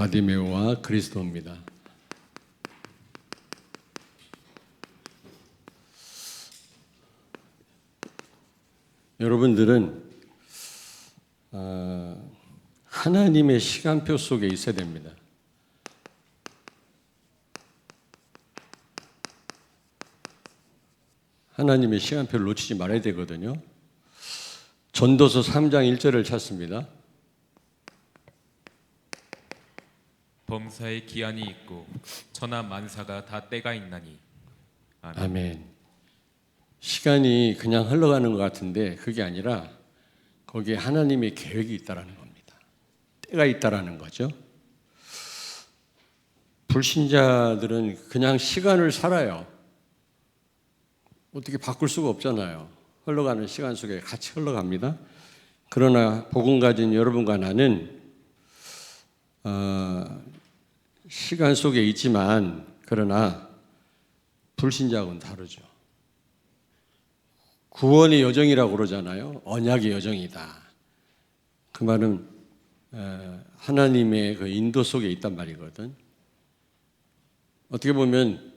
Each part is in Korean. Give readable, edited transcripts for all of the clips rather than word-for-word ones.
바디메오와 그리스도입니다. 여러분들은 하나님의 시간표 속에 있어야 됩니다. 하나님의 시간표를 놓치지 말아야 되거든요. 전도서 3장 1절을 찾습니다. 범사에 기한이 있고 천하 만사가 다 때가 있나니. 아멘. 아멘. 시간이 그냥 흘러가는 것 같은데 그게 아니라 거기에 하나님의 계획이 있다라는 겁니다. 때가 있다라는 거죠. 불신자들은 그냥 시간을 살아요. 어떻게 바꿀 수가 없잖아요. 흘러가는 시간 속에 같이 흘러갑니다. 그러나 복음 가진 여러분과 나는 시간 속에 있지만 그러나 불신자하고는 다르죠. 구원의 여정이라고 그러잖아요. 언약의 여정이다. 그 말은 하나님의 그 인도 속에 있단 말이거든. 어떻게 보면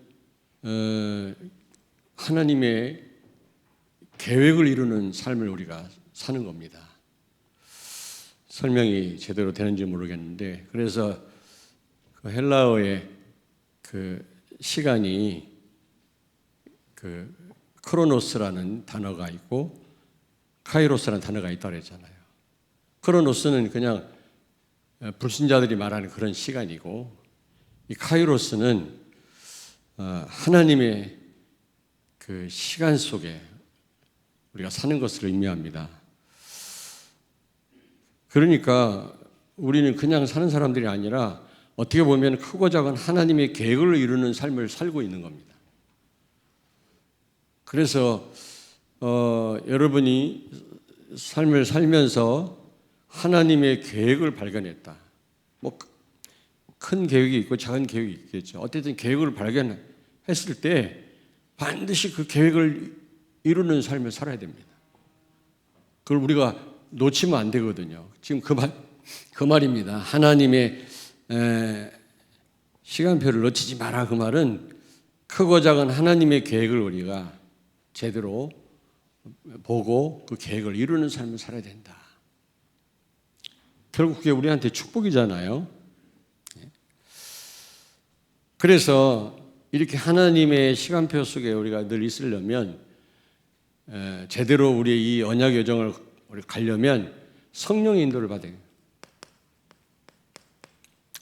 하나님의 계획을 이루는 삶을 우리가 사는 겁니다. 설명이 제대로 되는지 모르겠는데, 그래서 그 헬라어의 그 시간이 그 크로노스라는 단어가 있고 카이로스라는 단어가 있다고 했잖아요. 크로노스는 그냥 불신자들이 말하는 그런 시간이고, 이 카이로스는 하나님의 그 시간 속에 우리가 사는 것을 의미합니다. 그러니까 우리는 그냥 사는 사람들이 아니라 어떻게 보면 크고 작은 하나님의 계획을 이루는 삶을 살고 있는 겁니다. 그래서 여러분이 삶을 살면서 하나님의 계획을 발견했다. 뭐 큰 계획이 있고 작은 계획이 있겠죠. 어쨌든 계획을 발견했을 때 반드시 그 계획을 이루는 삶을 살아야 됩니다. 그걸 우리가 놓치면 안 되거든요. 지금 그 말입니다. 하나님의 시간표를 놓치지 마라. 그 말은 크고 작은 하나님의 계획을 우리가 제대로 보고 그 계획을 이루는 삶을 살아야 된다. 결국 그게 우리한테 축복이잖아요. 그래서 이렇게 하나님의 시간표 속에 우리가 늘 있으려면 제대로 우리의 이 언약 여정을 가려면 성령의 인도를 받아야 돼요.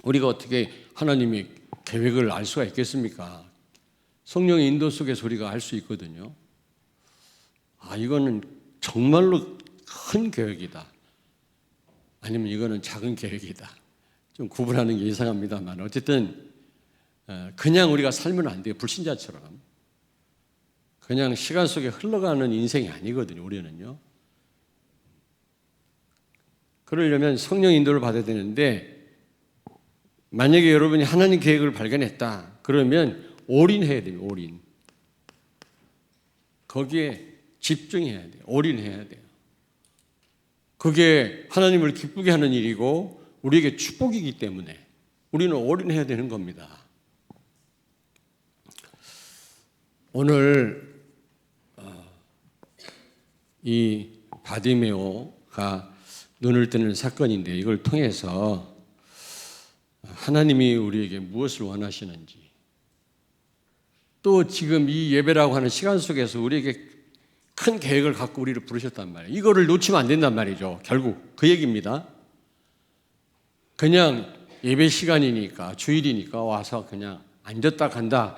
우리가 어떻게 하나님의 계획을 알 수가 있겠습니까? 성령의 인도 속에서 우리가 알 수 있거든요. 이거는 정말로 큰 계획이다. 아니면 이거는 작은 계획이다. 좀 구분하는 게 이상합니다만 어쨌든 그냥 우리가 살면 안 돼요. 불신자처럼. 그냥 시간 속에 흘러가는 인생이 아니거든요. 우리는요. 그러려면 성령 인도를 받아야 되는데 만약에 여러분이 하나님 계획을 발견했다. 그러면 올인해야 돼요. 올인. 거기에 집중해야 돼요. 올인해야 돼요. 그게 하나님을 기쁘게 하는 일이고 우리에게 축복이기 때문에 우리는 올인해야 되는 겁니다. 오늘 이 바디메오가 눈을 뜨는 사건인데 이걸 통해서 하나님이 우리에게 무엇을 원하시는지 또 지금 이 예배라고 하는 시간 속에서 우리에게 큰 계획을 갖고 우리를 부르셨단 말이에요. 이거를 놓치면 안 된단 말이죠. 결국 그 얘기입니다. 그냥 예배 시간이니까 주일이니까 와서 그냥 앉았다 간다.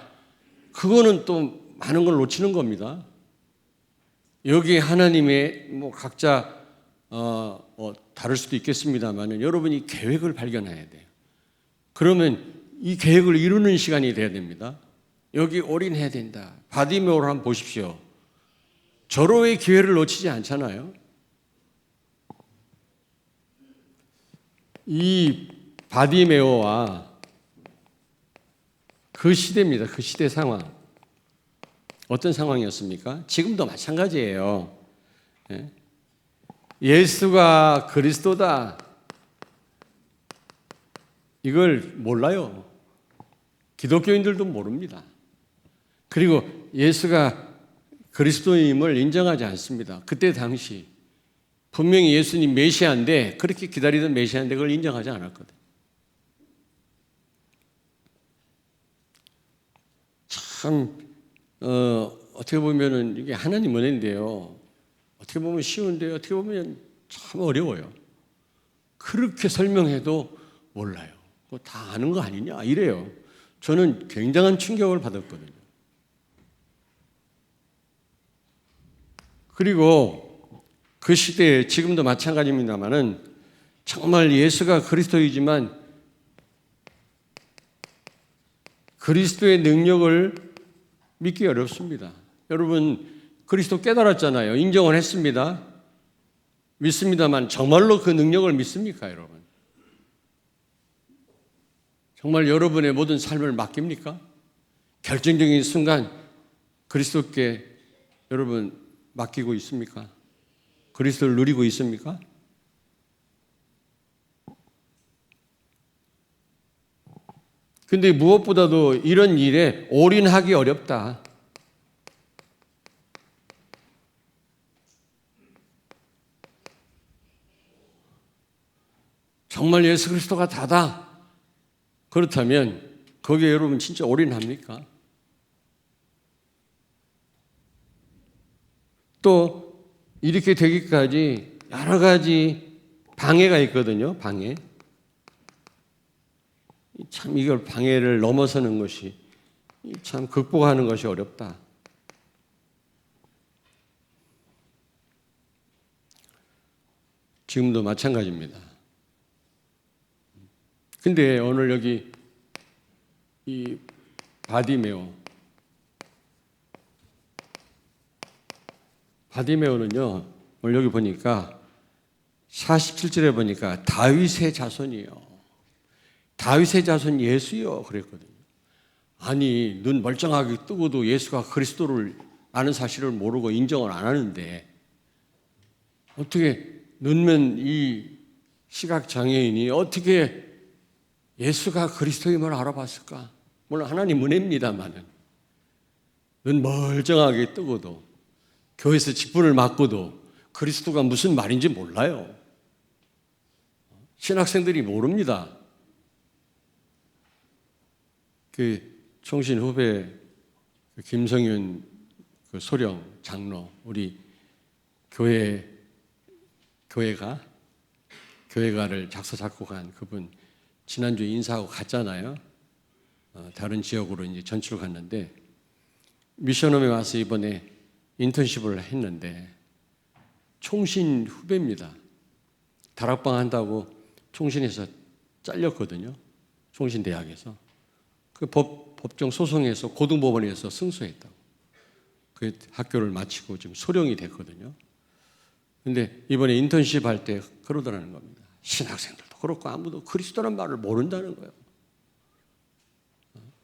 그거는 또 많은 걸 놓치는 겁니다. 여기 하나님의 뭐 각자 다를 수도 있겠습니다만 여러분이 계획을 발견해야 돼요. 그러면 이 계획을 이루는 시간이 돼야 됩니다. 여기 올인해야 된다. 바디메오를 한번 보십시오. 절호의 기회를 놓치지 않잖아요. 이 바디메오와 그 시대입니다. 그 시대 상황. 어떤 상황이었습니까? 지금도 마찬가지예요. 예수가 그리스도다. 이걸 몰라요. 기독교인들도 모릅니다. 그리고 예수가 그리스도임을 인정하지 않습니다. 그때 당시 분명히 예수님 메시아인데, 그렇게 기다리던 메시아인데 그걸 인정하지 않았거든요. 참 어떻게 보면은 이게 하나님 은혜인데요. 어떻게 보면 쉬운데 어떻게 보면 참 어려워요. 그렇게 설명해도 몰라요. 그거 다 아는 거 아니냐 이래요. 저는 굉장한 충격을 받았거든요. 그리고 그 시대에 지금도 마찬가지입니다만은 정말 예수가 그리스도이지만 그리스도의 능력을 믿기 어렵습니다. 여러분 그리스도 깨달았잖아요. 인정을 했습니다. 믿습니다만 정말로 그 능력을 믿습니까, 여러분? 정말 여러분의 모든 삶을 맡깁니까? 결정적인 순간 그리스도께 여러분 맡기고 있습니까? 그리스도를 누리고 있습니까? 근데 무엇보다도 이런 일에 올인하기 어렵다. 정말 예수 그리스도가 다다. 그렇다면 거기에 여러분 진짜 올인합니까? 또 이렇게 되기까지 여러 가지 방해가 있거든요. 방해. 참 이걸 방해를 넘어서는 것이 참 극복하는 것이 어렵다. 지금도 마찬가지입니다. 근데 오늘 여기 이 바디메오는요, 오늘 여기 보니까 47절에 보니까 다윗의 자손이요. 다윗의 자손 예수요 그랬거든요. 아니 눈 멀쩡하게 뜨고도 예수가 그리스도를 아는 사실을 모르고 인정을 안 하는데 어떻게 눈먼 이 시각장애인이 어떻게 예수가 그리스도임을 알아봤을까? 물론 하나님 은혜입니다만은 눈 멀쩡하게 뜨고도 교회에서 직분을 맡고도 그리스도가 무슨 말인지 몰라요. 신학생들이 모릅니다. 그 총신 후배 김성윤 그 소령 장로 우리 교회가를 작사 작곡한 그분 지난주에 인사하고 갔잖아요. 다른 지역으로 이제 전출 갔는데 미션홈에 와서 이번에 인턴십을 했는데 총신 후배입니다. 다락방 한다고 총신에서 잘렸거든요. 총신대학에서. 그 법정 소송에서 고등법원에서 승소했다고. 그 학교를 마치고 지금 소령이 됐거든요. 근데 이번에 인턴십 할 때 그러더라는 겁니다. 신학생들도 그렇고 아무도 그리스도란 말을 모른다는 거예요.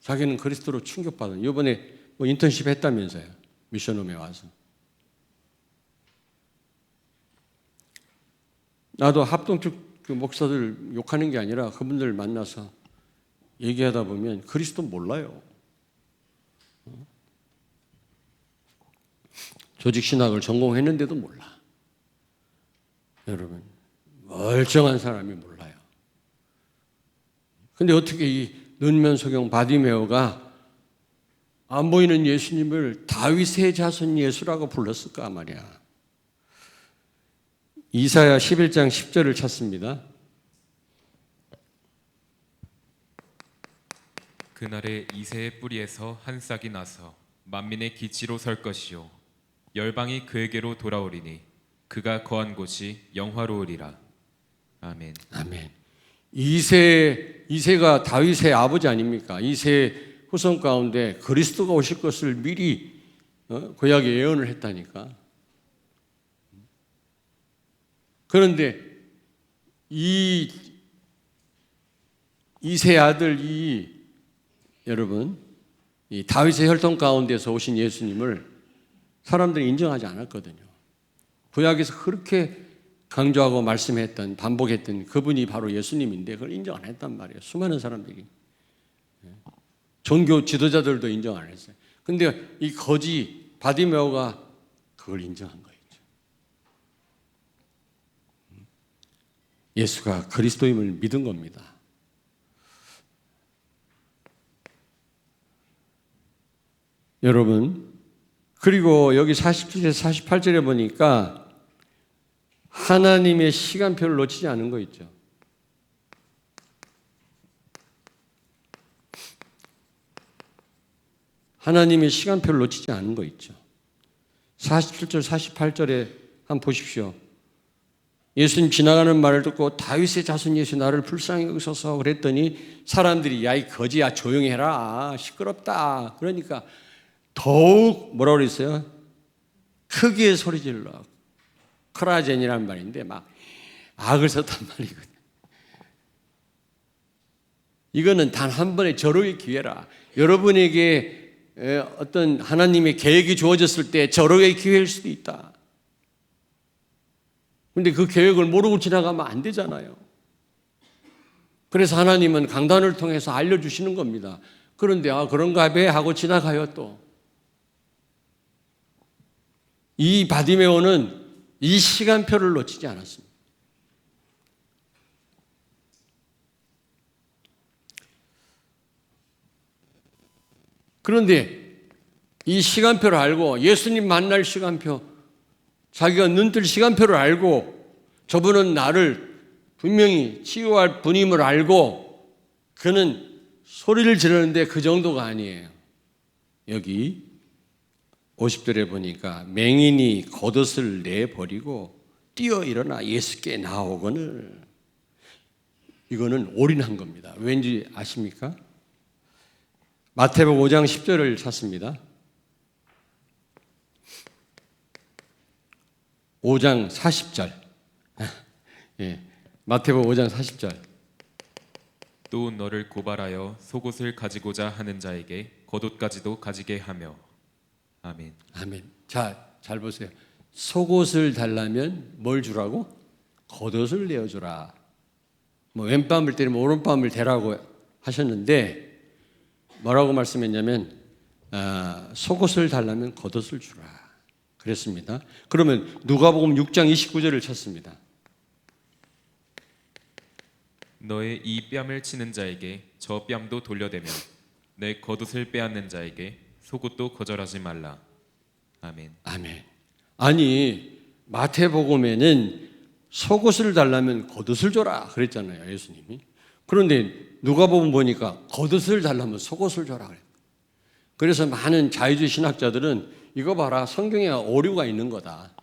자기는 그리스도로 충격받은. 이번에 뭐 인턴십 했다면서요. 미션홈에 와서. 나도 합동 측 그 목사들 욕하는 게 아니라 그분들 만나서 얘기하다 보면 그리스도 몰라요. 조직 신학을 전공했는데도 몰라. 여러분, 멀쩡한 사람이 몰라요. 근데 어떻게 이 눈면소경 바디메오가 안 보이는 예수님을 다윗의 자손 예수라고 불렀을까 말이야. 이사야 11장 10절을 찾습니다. 그날에 이새의 뿌리에서 한 싹이 나서 만민의 기치로 설 것이요 열방이 그에게로 돌아오리니 그가 거한 곳이 영화로우리라. 아멘. 아멘. 이새가 다윗의 아버지 아닙니까? 이새 후손 가운데 그리스도가 오실 것을 미리 구약에 예언을 했다니까. 그런데 이새 아들 여러분 이 다윗의 혈통 가운데서 오신 예수님을 사람들이 인정하지 않았거든요. 구약에서 그렇게 강조하고 말씀했던, 반복했던 그분이 바로 예수님인데 그걸 인정 안 했단 말이에요. 수많은 사람들이. 종교 지도자들도 인정 안 했어요. 근데 이 거지 바디메오가 그걸 인정한 거예요. 예수가 그리스도임을 믿은 겁니다. 여러분, 그리고 여기 47절, 48절에 보니까 하나님의 시간표를 놓치지 않은 거 있죠. 하나님의 시간표를 놓치지 않은 거 있죠. 47절, 48절에 한번 보십시오. 예수님 지나가는 말을 듣고 다윗의 자손 예수 나를 불쌍히 여기소서 그랬더니 사람들이 야 이 거지야 조용히 해라 시끄럽다 그러니까 더욱 뭐라고 그랬어요? 크게 소리질러 크라젠이라는 말인데 막 악을 썼단 말이거든요. 이거는 단 한 번의 절호의 기회라. 여러분에게 어떤 하나님의 계획이 주어졌을 때 절호의 기회일 수도 있다. 근데 그 계획을 모르고 지나가면 안 되잖아요. 그래서 하나님은 강단을 통해서 알려주시는 겁니다. 그런데 그런가 봐 하고 지나가요 또. 이 바디메오는 이 시간표를 놓치지 않았습니다. 그런데 이 시간표를 알고 예수님 만날 시간표, 자기가 눈뜰 시간표를 알고 저분은 나를 분명히 치유할 분임을 알고 그는 소리를 지르는데 그 정도가 아니에요. 여기 50절에 보니까 맹인이 겉옷을 내버리고 뛰어 일어나 예수께 나오거늘. 이거는 올인한 겁니다. 왠지 아십니까? 마태복음 5장 10절을 찾습니다. 5장 40절. 예, 마태복음 5장 40절. 또 너를 고발하여 속옷을 가지고자 하는 자에게 겉옷까지도 가지게 하며. 아멘. 아멘. 자, 잘 보세요. 속옷을 달라면 뭘 주라고? 겉옷을 내어주라. 뭐 왼밤을 때리면 오른밤을 대라고 하셨는데 뭐라고 말씀했냐면 속옷을 달라면 겉옷을 주라. 그랬습니다. 그러면 누가복음 6장 29절을 찾습니다. 너의 이 뺨을 치는 자에게 저 뺨도 돌려대며 내 겉옷을 빼앗는 자에게 속옷도 거절하지 말라. 아멘. 아멘. 아니 마태복음에는 속옷을 달라면 겉옷을 줘라 그랬잖아요, 예수님이. 그런데 누가복음 보니까 겉옷을 달라면 속옷을 줘라 그래요. 그래서 많은 자유주의 신학자들은 이거 봐라, 성경에 오류가 있는 거다.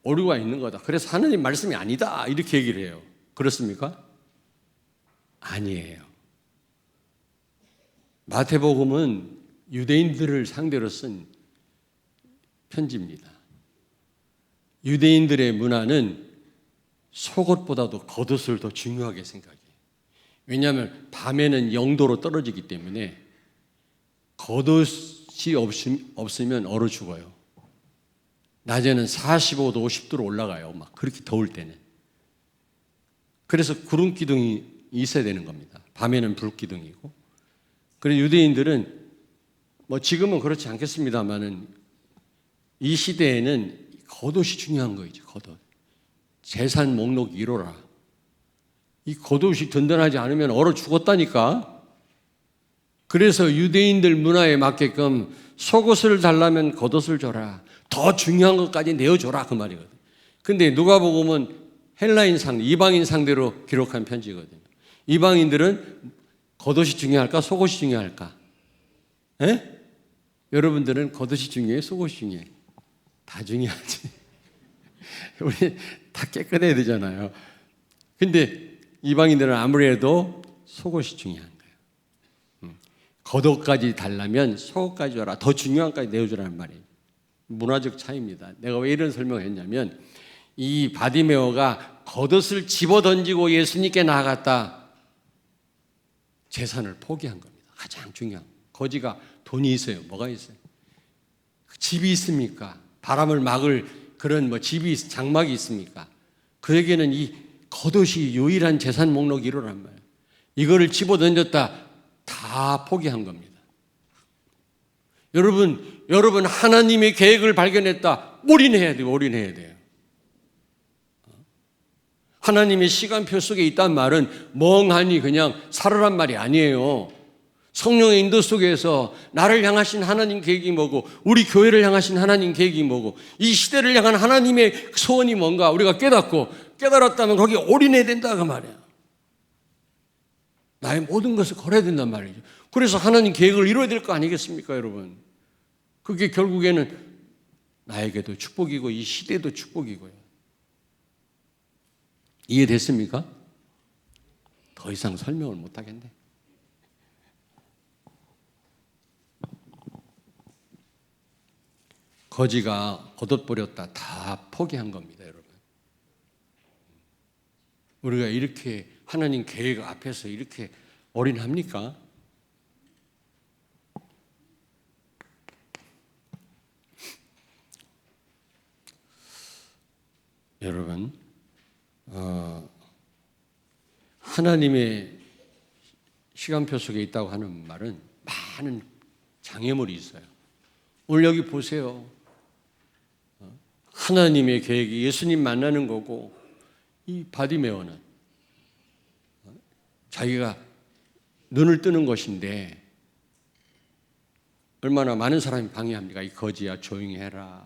오류가 있는 거다. 그래서 하나님 말씀이 아니다 이렇게 얘기를 해요. 그렇습니까? 아니에요. 마태복음은 유대인들을 상대로 쓴 편지입니다. 유대인들의 문화는 속옷보다도 겉옷을 더 중요하게 생각해요. 왜냐하면 밤에는 0도로 떨어지기 때문에 겉옷이 없으면 얼어 죽어요. 낮에는 45도, 50도로 올라가요. 막 그렇게 더울 때는. 그래서 구름 기둥이 있어야 되는 겁니다. 밤에는 불 기둥이고. 그래서 유대인들은 뭐 지금은 그렇지 않겠습니다만은 이 시대에는 겉옷이 중요한 거죠. 겉옷. 재산 목록 1호라. 이 겉옷이 든든하지 않으면 얼어 죽었다니까. 그래서 유대인들 문화에 맞게끔 속옷을 달라면 겉옷을 줘라. 더 중요한 것까지 내어줘라 그 말이거든. 근데 누가복음은 헬라인 이방인 상대로 기록한 편지거든요. 이방인들은 겉옷이 중요할까 속옷이 중요할까? 에? 여러분들은 겉옷이 중요해 속옷이 중요해? 다 중요하지. 우리 다 깨끗해야 되잖아요. 근데 이방인들은 아무래도 속옷이 중요한 거예요. 겉옷까지 달라면 속옷까지 줘라. 더 중요한 것까지 내어주라는 말이에요. 문화적 차이입니다. 내가 왜 이런 설명을 했냐면 이 바디메오가 겉옷을 집어던지고 예수님께 나아갔다. 재산을 포기한 겁니다. 가장 중요한. 거지가 돈이 있어요. 뭐가 있어요? 집이 있습니까? 바람을 막을 그런 뭐 집이 장막이 있습니까? 그에게는 이 겉옷이 유일한 재산 목록 1호란 말이에요. 이거를 집어던졌다 다 포기한 겁니다. 여러분 하나님의 계획을 발견했다. 올인해야 돼요. 올인해야 돼요. 하나님의 시간표 속에 있단 말은 멍하니 그냥 살으란 말이 아니에요. 성령의 인도 속에서 나를 향하신 하나님 계획이 뭐고 우리 교회를 향하신 하나님 계획이 뭐고 이 시대를 향한 하나님의 소원이 뭔가 우리가 깨달았다면 거기에 올인해야 된다 그 말이에요. 나의 모든 것을 걸어야 된단 말이죠. 그래서 하나님 계획을 이루어야 될 거 아니겠습니까, 여러분? 그게 결국에는 나에게도 축복이고 이 시대도 축복이고요. 이해됐습니까? 더 이상 설명을 못 하겠네. 거지가 걷어버렸다 다 포기한 겁니다, 여러분. 우리가 이렇게 하나님 계획 앞에서 이렇게 올인합니까? 여러분, 하나님의 시간표 속에 있다고 하는 말은 많은 장애물이 있어요. 오늘 여기 보세요. 하나님의 계획이 예수님 만나는 거고 이 바디메오는 자기가 눈을 뜨는 것인데 얼마나 많은 사람이 방해합니까? 이 거지야 조용히 해라.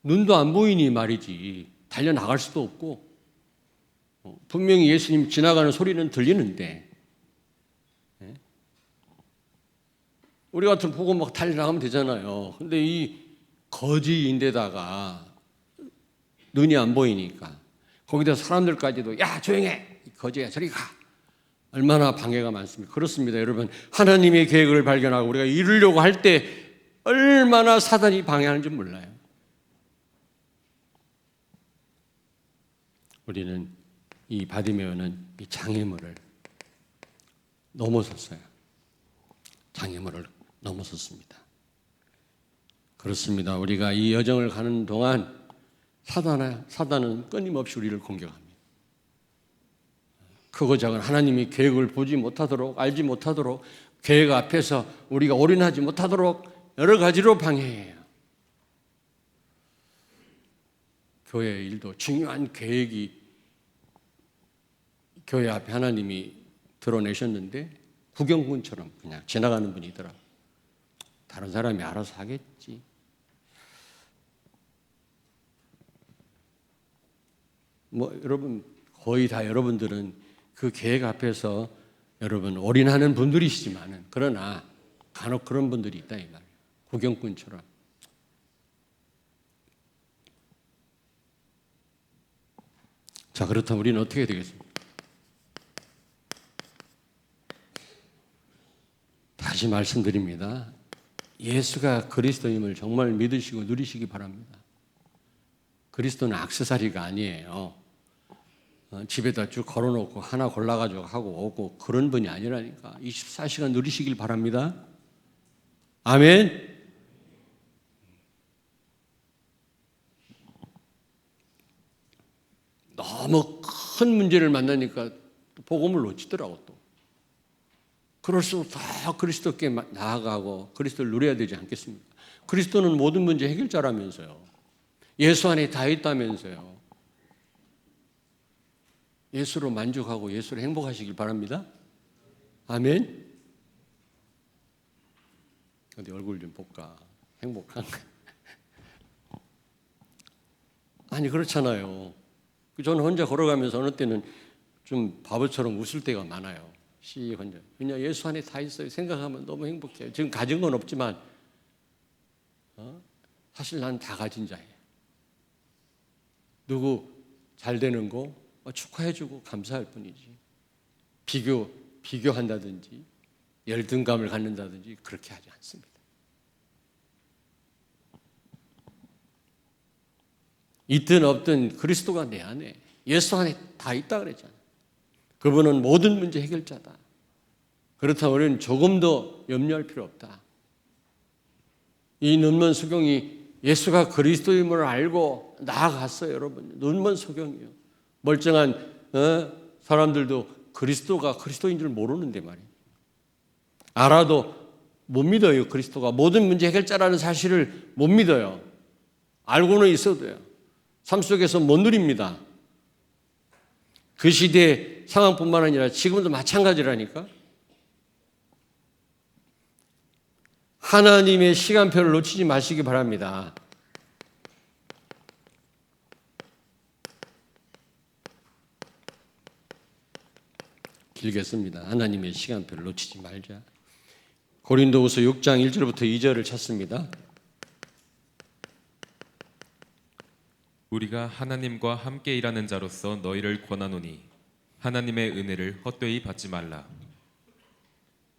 눈도 안 보이니 말이지 달려나갈 수도 없고 분명히 예수님 지나가는 소리는 들리는데 우리 같은 보고 막 달려나가면 되잖아요. 근데 이 거지인데다가 눈이 안 보이니까 거기다 사람들까지도 야 조용해 거지야 저리 가 얼마나 방해가 많습니까? 그렇습니다, 여러분. 하나님의 계획을 발견하고 우리가 이루려고 할 때 얼마나 사단이 방해하는지 몰라요. 우리는 이 바디메오는 이 장애물을 넘어섰어요. 장애물을 넘어섰습니다. 그렇습니다. 우리가 이 여정을 가는 동안 사단은 끊임없이 우리를 공격합니다. 크고 작은 하나님의 계획을 보지 못하도록 알지 못하도록 계획 앞에서 우리가 올인하지 못하도록 여러 가지로 방해해요. 교회의 일도 중요한 계획이 교회 앞에 하나님이 드러내셨는데 구경꾼처럼 그냥 지나가는 분이더라. 다른 사람이 알아서 하겠지. 여러분 거의 다 여러분들은 그 계획 앞에서 여러분 올인하는 분들이시지만은 그러나 간혹 그런 분들이 있다 이 말이에요. 구경꾼처럼. 자, 그렇다면 우리는 어떻게 해야 되겠습니까? 다시 말씀드립니다. 예수가 그리스도임을 정말 믿으시고 누리시기 바랍니다. 그리스도는 액세서리가 아니에요. 집에다 쭉 걸어놓고 하나 골라가지고 하고 오고 그런 분이 아니라니까. 24시간 누리시길 바랍니다. 아멘. 너무 큰 문제를 만나니까 복음을 놓치더라고 또. 그럴수록 더 그리스도께 나아가고 그리스도를 누려야 되지 않겠습니까? 그리스도는 모든 문제 해결자라면서요. 예수 안에 다 있다면서요. 예수로 만족하고 예수로 행복하시길 바랍니다. 아멘. 어디 얼굴 좀 볼까? 행복한가? 아니 그렇잖아요. 저는 혼자 걸어가면서 어느 때는 좀 바보처럼 웃을 때가 많아요. 혼자. 그냥 예수 안에 다 있어요. 생각하면 너무 행복해요. 지금 가진 건 없지만 사실 난 다 가진 자예요. 누구 잘 되는 거 축하해주고 감사할 뿐이지. 비교한다든지 열등감을 갖는다든지 그렇게 하지 않습니다. 있든 없든 그리스도가 내 안에 예수 안에 다 있다 그랬잖아요. 그분은 모든 문제 해결자다. 그렇다면 우리는 조금 더 염려할 필요 없다. 이 눈먼 수경이 예수가 그리스도임을 알고 나아갔어요. 여러분, 눈먼 소경이요. 멀쩡한 사람들도 그리스도가 그리스도인 줄 모르는데 말이에요. 알아도 못 믿어요. 그리스도가 모든 문제 해결자라는 사실을 못 믿어요. 알고는 있어도요. 삶 속에서 못 누립니다. 그 시대의 상황뿐만 아니라 지금도 마찬가지라니까. 하나님의 시간표를 놓치지 마시기 바랍니다. 길겠습니다. 하나님의 시간표를 놓치지 말자. 고린도후서 6장 1절부터 2절을 찾습니다. 우리가 하나님과 함께 일하는 자로서 너희를 권하노니 하나님의 은혜를 헛되이 받지 말라.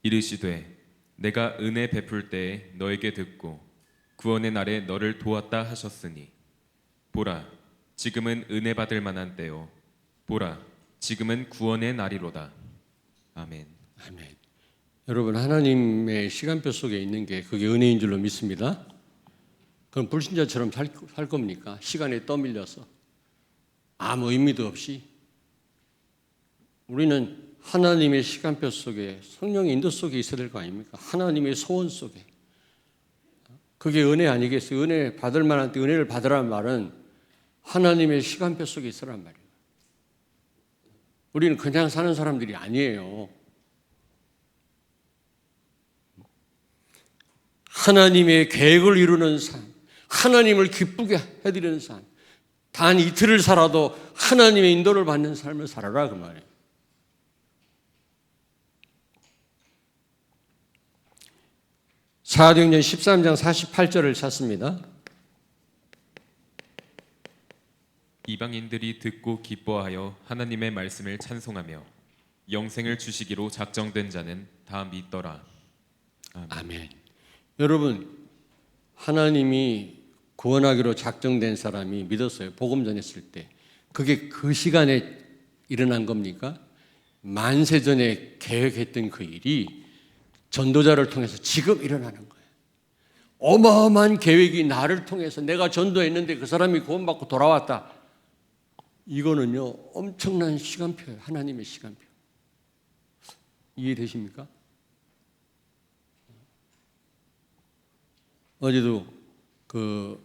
이르시되 내가 은혜 베풀 때에 너에게 듣고 구원의 날에 너를 도왔다 하셨으니 보라 지금은 은혜 받을 만한 때요 보라 지금은 구원의 날이로다. 아멘. 아멘. 여러분, 하나님의 시간표 속에 있는 게 그게 은혜인 줄로 믿습니다. 그럼 불신자처럼 살 겁니까? 시간에 떠밀려서 아무 의미도 없이. 우리는 하나님의 시간표 속에, 성령의 인도 속에 있어야 될 거 아닙니까? 하나님의 소원 속에. 그게 은혜 아니겠어요? 은혜 받을 만한 때 은혜를 받으라는 말은 하나님의 시간표 속에 있으란 말이에요. 우리는 그냥 사는 사람들이 아니에요. 하나님의 계획을 이루는 삶, 하나님을 기쁘게 해드리는 삶, 단 이틀을 살아도 하나님의 인도를 받는 삶을 살아라 그 말이에요. 사도행전 13장 48절을 찾습니다. 이방인들이 듣고 기뻐하여 하나님의 말씀을 찬송하며 영생을 주시기로 작정된 자는 다 믿더라. 아멘. 아멘. 여러분, 하나님이 구원하기로 작정된 사람이 믿었어요. 복음 전했을 때. 그게 그 시간에 일어난 겁니까? 만세 전에 계획했던 그 일이 전도자를 통해서 지금 일어나는 거예요. 어마어마한 계획이 나를 통해서 내가 전도했는데 그 사람이 구원받고 돌아왔다. 이거는요, 엄청난 시간표예요. 하나님의 시간표. 이해되십니까? 어제도 그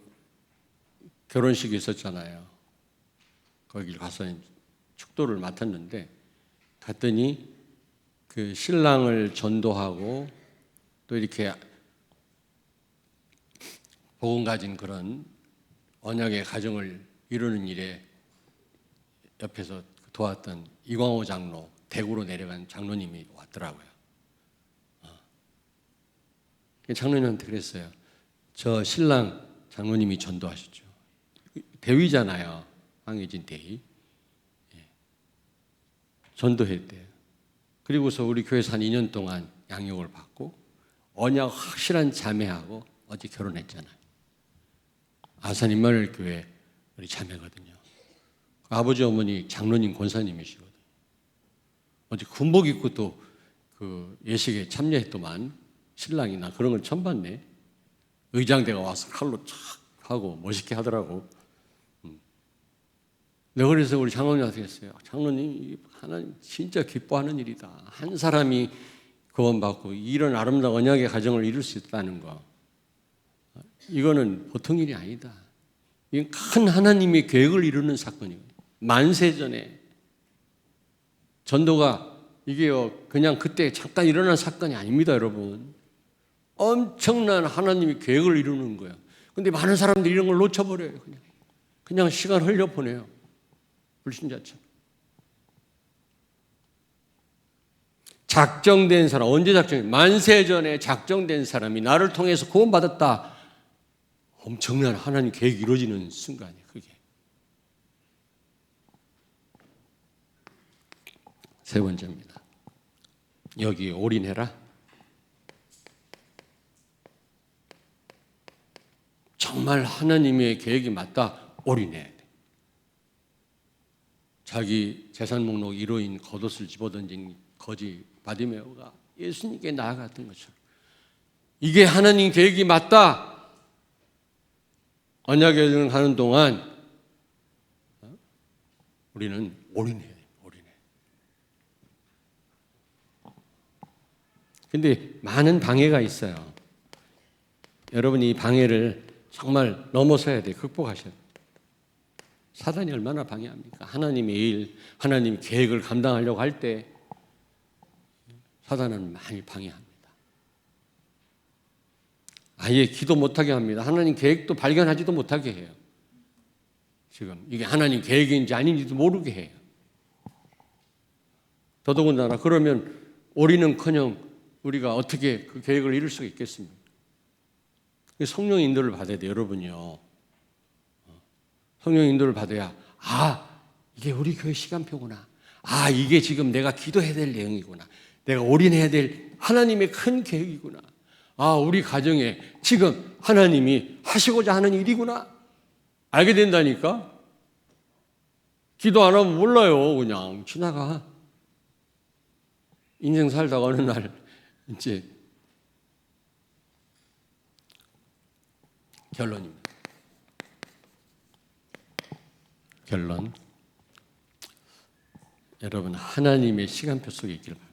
결혼식이 있었잖아요. 거기 가서 축도를 맡았는데 갔더니 그 신랑을 전도하고 또 이렇게 복음 가진 그런 언약의 가정을 이루는 일에 옆에서 도왔던 이광호 장로, 대구로 내려간 장로님이 왔더라고요. 장로님한테 그랬어요. 저 신랑 장로님이 전도하셨죠. 대위잖아요. 황혜진 대위. 전도했대요. 그리고서 우리 교회에서 한 2년 동안 양육을 받고 언약 확실한 자매하고 어제 결혼했잖아요. 아산 임마누엘 교회 우리 자매거든요. 아버지 어머니 장로님 권사님이시거든요. 어제 군복 입고 또 그 예식에 참여했더만 신랑이나 그런 걸 처음 봤네. 의장대가 와서 칼로 착 하고 멋있게 하더라고. 내가 그래서 우리 장로님한테 했어요. 장로님, 하나님 진짜 기뻐하는 일이다. 한 사람이 구원받고 이런 아름다운 언약의 가정을 이룰 수 있다는 거. 이거는 보통 일이 아니다. 이건 큰 하나님의 계획을 이루는 사건이에요. 만세전에 전도가 이게요 그냥 그때 잠깐 일어난 사건이 아닙니다, 여러분. 엄청난 하나님의 계획을 이루는 거예요. 근데 많은 사람들이 이런 걸 놓쳐버려요. 그냥 시간 흘려보내요. 불신자처럼. 작정된 사람, 언제 작정해? 만세전에 작정된 사람이 나를 통해서 구원받았다. 엄청난 하나님 계획이 이루어지는 순간이에요. 그게. 세 번째입니다. 여기 올인해라. 정말 하나님의 계획이 맞다. 올인해야 돼. 자기 재산 목록 1호인 겉옷을 집어던진 거지 바디메오가 예수님께 나아갔던 것처럼 이게 하나님 계획이 맞다. 언약의 여정을 하는 동안 우리는 올인해야 돼요. 올인해. 근데 많은 방해가 있어요. 여러분 이 방해를 정말 넘어서야 돼요. 극복하셔야 돼요. 사단이 얼마나 방해합니까? 하나님의 일, 하나님 계획을 감당하려고 할 때 사단은 많이 방해합니다. 아예 기도 못하게 합니다. 하나님 계획도 발견하지도 못하게 해요. 지금 이게 하나님 계획인지 아닌지도 모르게 해요. 더더군다나 그러면 우리는커녕 우리가 어떻게 그 계획을 이룰 수가 있겠습니까? 성령의 인도를 받아야 돼요, 여러분이요. 성령의 인도를 받아야 이게 우리 교회 시간표구나. 이게 지금 내가 기도해야 될 내용이구나. 내가 올인해야 될 하나님의 큰 계획이구나. 우리 가정에 지금 하나님이 하시고자 하는 일이구나. 알게 된다니까. 기도 안 하면 몰라요. 그냥 지나가. 인생 살다가 어느 날 이제 결론입니다. 결론. 여러분 하나님의 시간표 속에 있기를 바랍니다.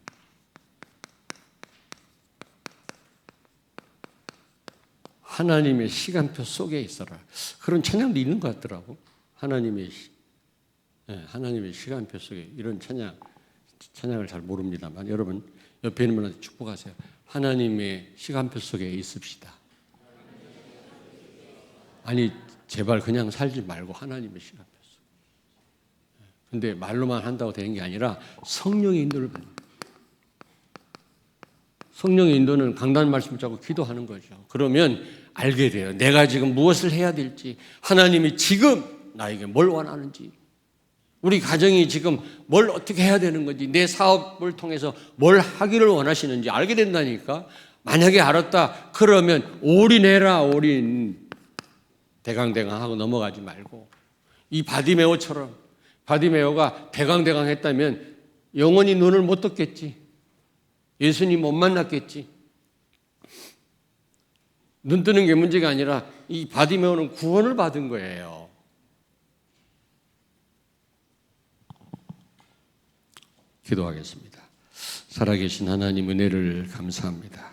하나님의 시간표 속에 있어라. 그런 찬양도 있는 것 같더라고. 하나님의 시간표 속에 이런 찬양을 잘 모릅니다만 여러분 옆에 있는 분한테 축복하세요. 하나님의 시간표 속에 있읍시다. 아니 제발 그냥 살지 말고 하나님의 시간표 속에. 근데 말로만 한다고 되는 게 아니라 성령의 인도를 받는 거예요. 성령의 인도는 강단 말씀을 잡고 기도하는 거죠. 그러면 알게 돼요. 내가 지금 무엇을 해야 될지, 하나님이 지금 나에게 뭘 원하는지, 우리 가정이 지금 뭘 어떻게 해야 되는 건지, 내 사업을 통해서 뭘 하기를 원하시는지 알게 된다니까. 만약에 알았다 그러면 올인해라. 올인. 대강대강 하고 넘어가지 말고 이 바디메오처럼 바디메오가 대강대강 했다면 영원히 눈을 못 떴겠지. 예수님 못 만났겠지. 눈 뜨는 게 문제가 아니라 이 바디메오는 구원을 받은 거예요. 기도하겠습니다. 살아계신 하나님 은혜를 감사합니다.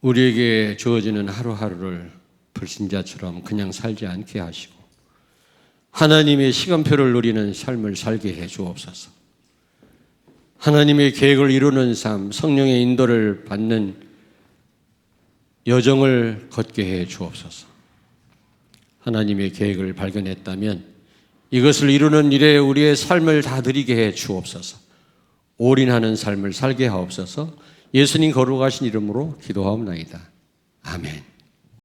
우리에게 주어지는 하루하루를 불신자처럼 그냥 살지 않게 하시고 하나님의 시간표를 누리는 삶을 살게 해 주옵소서. 하나님의 계획을 이루는 삶, 성령의 인도를 받는 여정을 걷게 해 주옵소서. 하나님의 계획을 발견했다면 이것을 이루는 일에 우리의 삶을 다 드리게 해 주옵소서. 올인하는 삶을 살게 하옵소서. 예수님 거룩하신 이름으로 기도하옵나이다. 아멘.